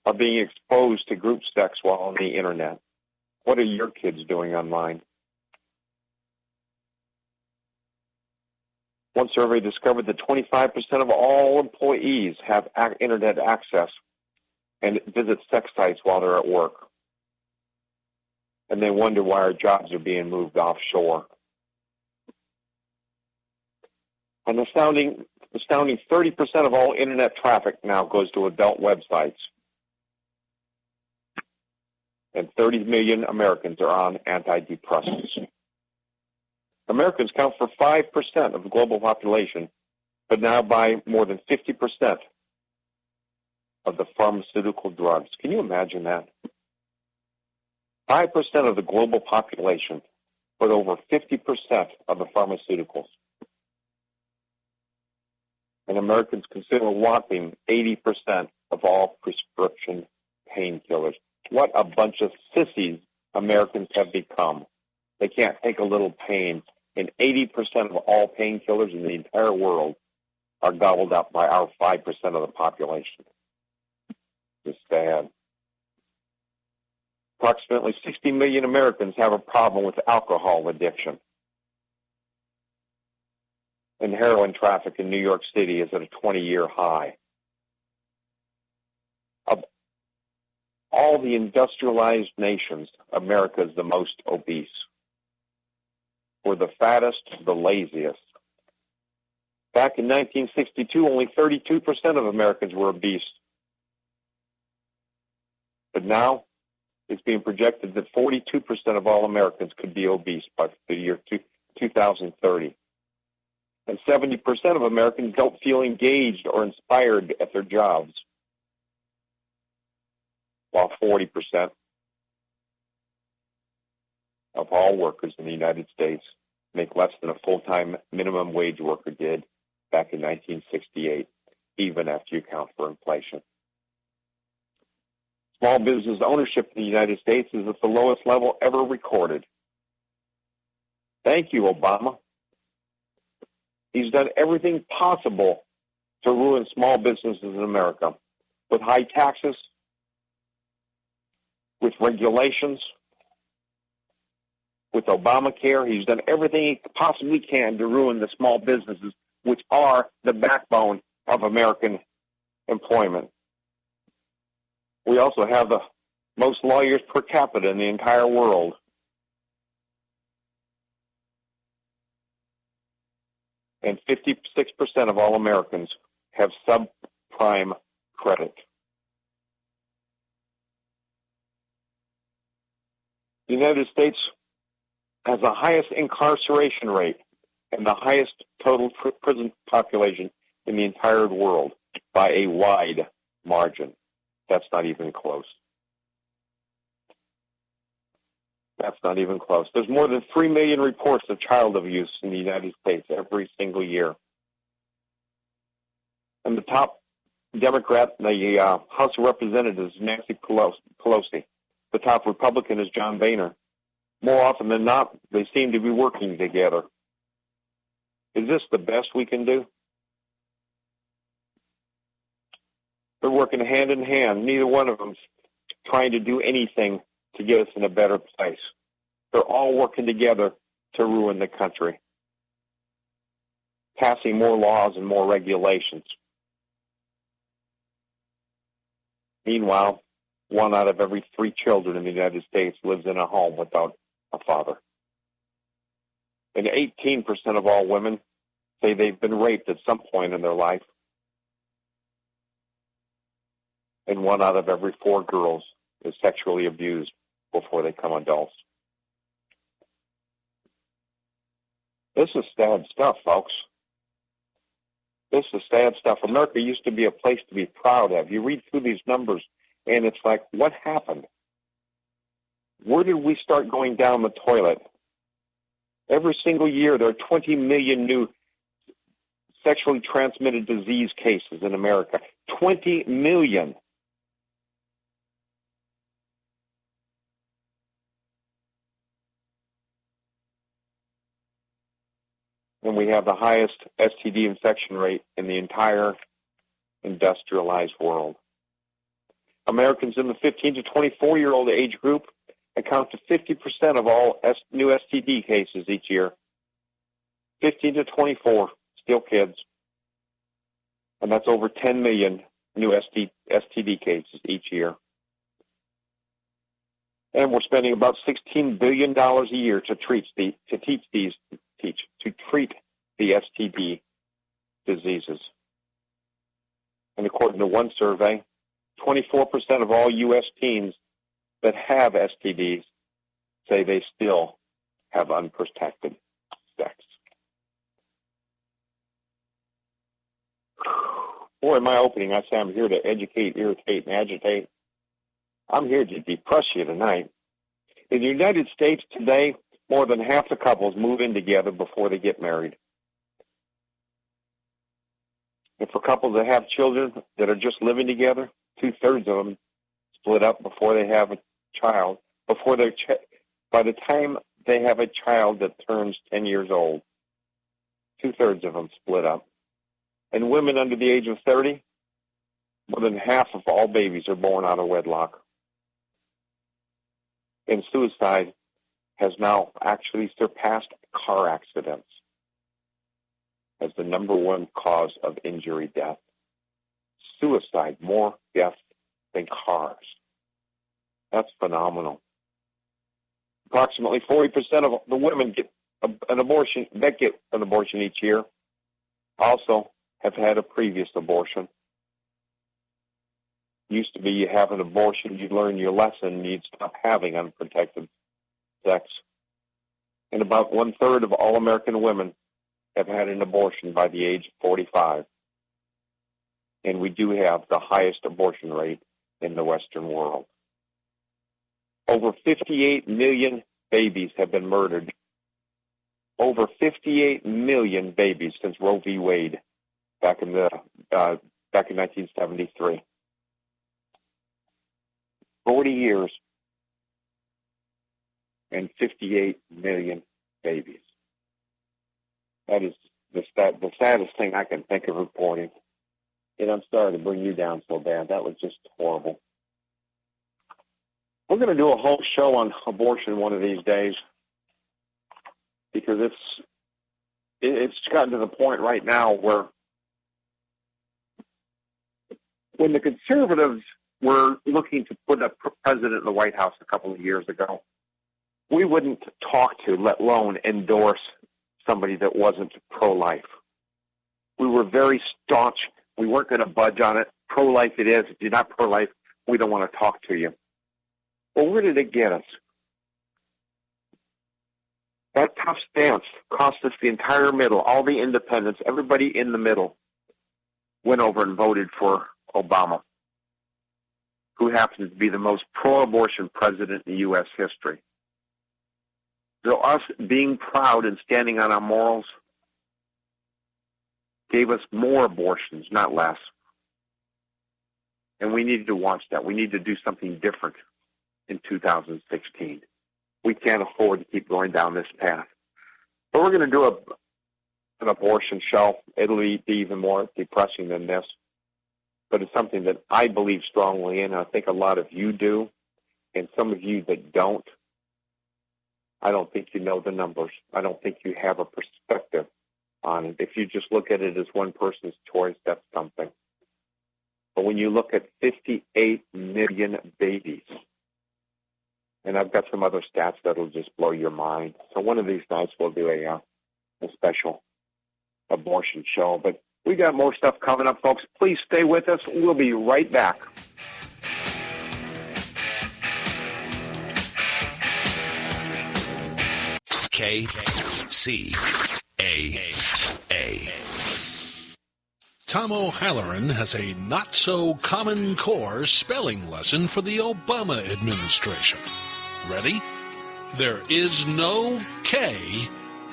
are being exposed to group sex while on the internet. What are your kids doing online? One survey discovered that 25% of all employees have internet access and visit sex sites while they're at work. And they wonder why our jobs are being moved offshore. An astounding 30% of all internet traffic now goes to adult websites. And 30 million Americans are on antidepressants. Americans count for 5% of the global population, but now buy more than 50% of the pharmaceutical drugs. Can you imagine that? 5% of the global population, but over 50% of the pharmaceuticals. And Americans consider a whopping 80% of all prescription painkillers. What a bunch of sissies Americans have become. They can't take a little pain. And 80% of all painkillers in the entire world are gobbled up by our 5% of the population. It's sad. Approximately 60 million Americans have a problem with alcohol addiction. And heroin traffic in New York City is at a 20-year high. Of all the industrialized nations, America is the most obese. We're the fattest, the laziest. Back in 1962, only 32% of Americans were obese. But now, it's being projected that 42% of all Americans could be obese by the year 2030. And 70% of Americans don't feel engaged or inspired at their jobs, while 40% of all workers in the United States make less than a full-time minimum wage worker did back in 1968, even after you account for inflation. Small business ownership in the United States is at the lowest level ever recorded. Thank you, Obama. He's done everything possible to ruin small businesses in America, with high taxes, with regulations, with Obamacare. He's done everything he possibly can to ruin the small businesses, which are the backbone of American employment. We also have the most lawyers per capita in the entire world. And 56% of all Americans have subprime credit. The United States has the highest incarceration rate and the highest total prison population in the entire world by a wide margin. That's not even close. That's not even close. There's more than 3 million reports of child abuse in the United States every single year. And the top Democrat in the House of Representatives is Nancy Pelosi. The top Republican is John Boehner. More often than not, they seem to be working together. Is this the best we can do? They're working hand in hand. Neither one of them's trying to do anything to get us in a better place. They're all working together to ruin the country, passing more laws and more regulations. Meanwhile, 1 out of every 3 children in the United States lives in a home without a father. And 18% of all women say they've been raped at some point in their life. And 1 out of every 4 girls is sexually abused before they become adults. This is sad stuff, folks. This is sad stuff. America used to be a place to be proud of. You read through these numbers, and it's like, what happened? Where did we start going down the toilet? Every single year, there are 20 million new sexually transmitted disease cases in America. 20 million. And we have the highest STD infection rate in the entire industrialized world. Americans in the 15 to 24-year-old age group account to 50% of all new STD cases each year. 15 to 24, still kids. And that's over 10 million new STD cases each year. And we're spending about $16 billion a year to treat the STD diseases. And according to one survey, 24% of all U.S. teens that have STDs say they still have unprotected sex. Boy, in my opening, I say I'm here to educate, irritate, and agitate. I'm here to depress you tonight. In the United States today, more than half the couples move in together before they get married. And for couples that have children that are just living together, 2/3 of them split up before they have a child, by the time they have a child that turns 10 years old. 2/3 of them split up. And women under the age of 30, more than half of all babies are born out of wedlock. And suicide has now actually surpassed car accidents as the number one cause of injury death. Suicide, more deaths than cars. That's phenomenal. Approximately 40% of the women get an abortion each year also have had a previous abortion. Used to be you have an abortion, you'd learn your lesson, and you'd stop having unprotected sex. And about 1/3 of all American women have had an abortion by the age of 45. And we do have the highest abortion rate in the Western world. Over 58 million babies have been murdered. Over 58 million babies since Roe v. Wade back in 1973. 40 years and 58 million babies. That is the saddest thing I can think of reporting. And I'm sorry to bring you down so bad. That was just horrible. We're going to do a whole show on abortion one of these days because it's gotten to the point right now where when the conservatives were looking to put a president in the White House a couple of years ago, we wouldn't talk to, let alone endorse somebody that wasn't pro-life. We were very staunch. We weren't going to budge on it. Pro-life it is. If you're not pro-life, we don't want to talk to you. Well, where did it get us? That tough stance cost us the entire middle, all the independents, everybody in the middle went over and voted for Obama, who happens to be the most pro-abortion president in U.S. history. So us being proud and standing on our morals gave us more abortions, not less. And we needed to watch that. We need to do something different in 2016. We can't afford to keep going down this path. But we're going to do an abortion show. It'll be even more depressing than this. But it's something that I believe strongly in. I think a lot of you do. And some of you that don't, I don't think you know the numbers. I don't think you have a perspective on it. If you just look at it as one person's choice, that's something. But when you look at 58 million babies, and I've got some other stats that'll just blow your mind. So one of these nights we'll do a special abortion show. But we got more stuff coming up, folks. Please stay with us. We'll be right back. KCAA. Tom O'Halloran has a not-so-common core spelling lesson for the Obama administration. Ready? There is no K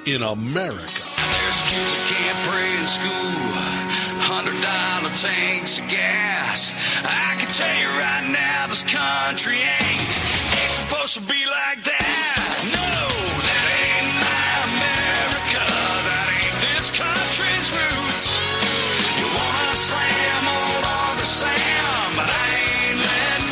in America. There's kids that can't pray in school, $100 tanks of gas. I can tell you right now, this country ain't supposed to be like that. No, that ain't my America. That ain't this country's roots. You wanna slam all on the Sam, but I ain't letting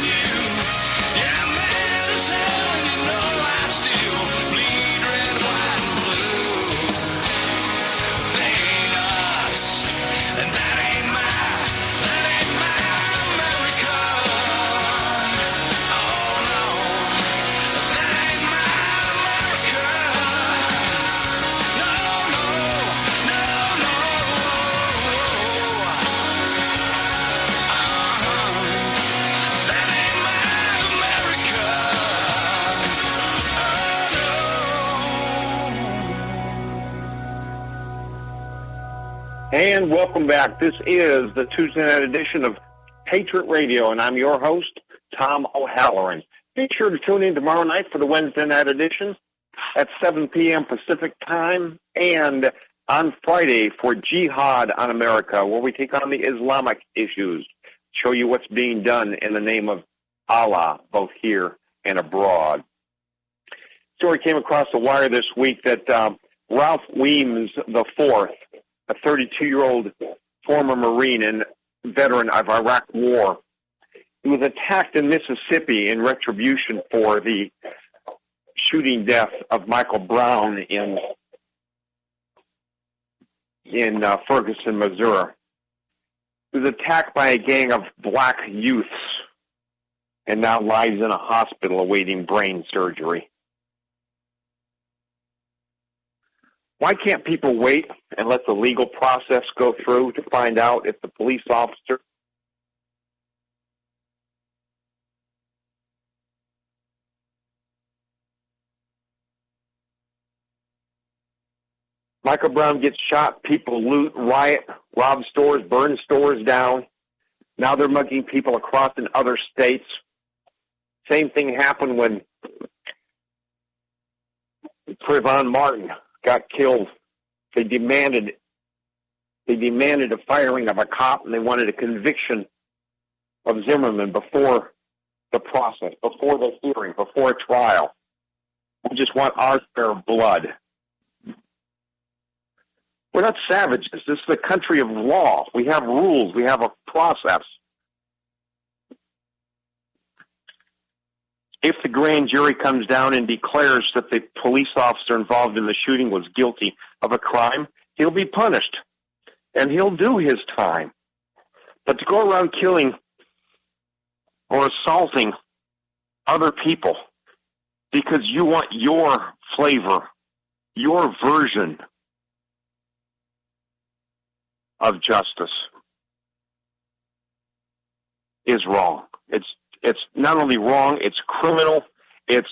And welcome back. This is the Tuesday night edition of Patriot Radio, and I'm your host, Tom O'Halloran. Be sure to tune in tomorrow night for the Wednesday night edition at 7 p.m. Pacific time, and on Friday for Jihad on America, where we take on the Islamic issues, show you what's being done in the name of Allah, both here and abroad. Story came across the wire this week that Ralph Weems IV, a 32-year-old former Marine and veteran of Iraq War, he was attacked in Mississippi in retribution for the shooting death of Michael Brown in Ferguson, Missouri. He was attacked by a gang of black youths and now lies in a hospital awaiting brain surgery. Why can't people wait and let the legal process go through to find out if the police officer Michael Brown gets shot, people loot, riot, rob stores, burn stores down. Now they're mugging people across in other states. Same thing happened when Trayvon Martin got killed. They demanded a firing of a cop, and they wanted a conviction of Zimmerman before the process, before the hearing, before a trial. We just want our fair blood. We're not savages. This is the country of law. We have rules. We have a process. If the grand jury comes down and declares that the police officer involved in the shooting was guilty of a crime, he'll be punished, and he'll do his time. But to go around killing or assaulting other people because you want your flavor, your version of justice is wrong. It's not only wrong, it's criminal, it's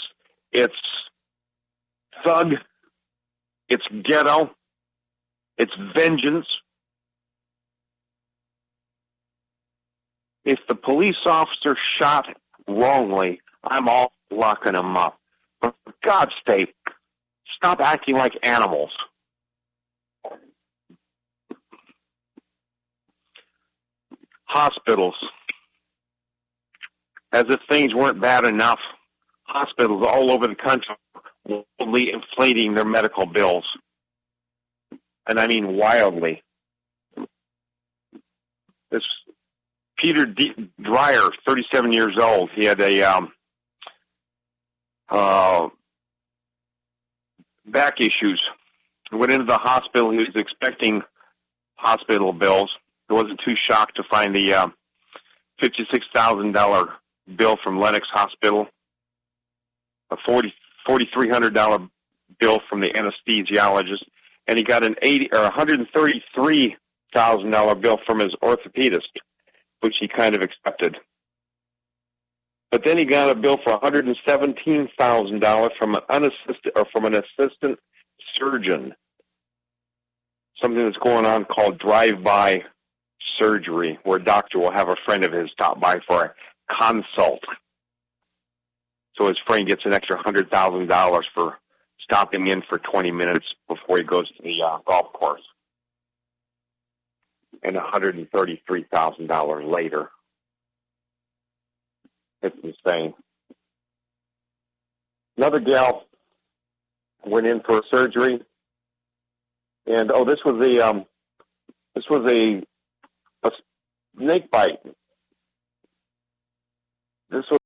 thug, it's ghetto, it's vengeance. If the police officer shot wrongly, I'm all locking him up. But for God's sake, stop acting like animals. Hospitals. As if things weren't bad enough, hospitals all over the country are wildly inflating their medical bills. And I mean wildly. This Peter Dreyer, 37 years old, he had a back issues. He went into the hospital. He was expecting hospital bills. He wasn't too shocked to find the $56,000 bill from Lenox Hospital, a $4,300 bill from the anesthesiologist, and he got an $133,000 bill from his orthopedist, which he kind of accepted. But then he got a bill for $117,000 from an assistant surgeon. Something that's going on called drive-by surgery, where a doctor will have a friend of his stop by for a consult. So his friend gets an extra $100,000 for stopping in for 20 minutes before he goes to the golf course. And $133,000 later. It's insane. Another gal went in for surgery, and this was a snake bite. This was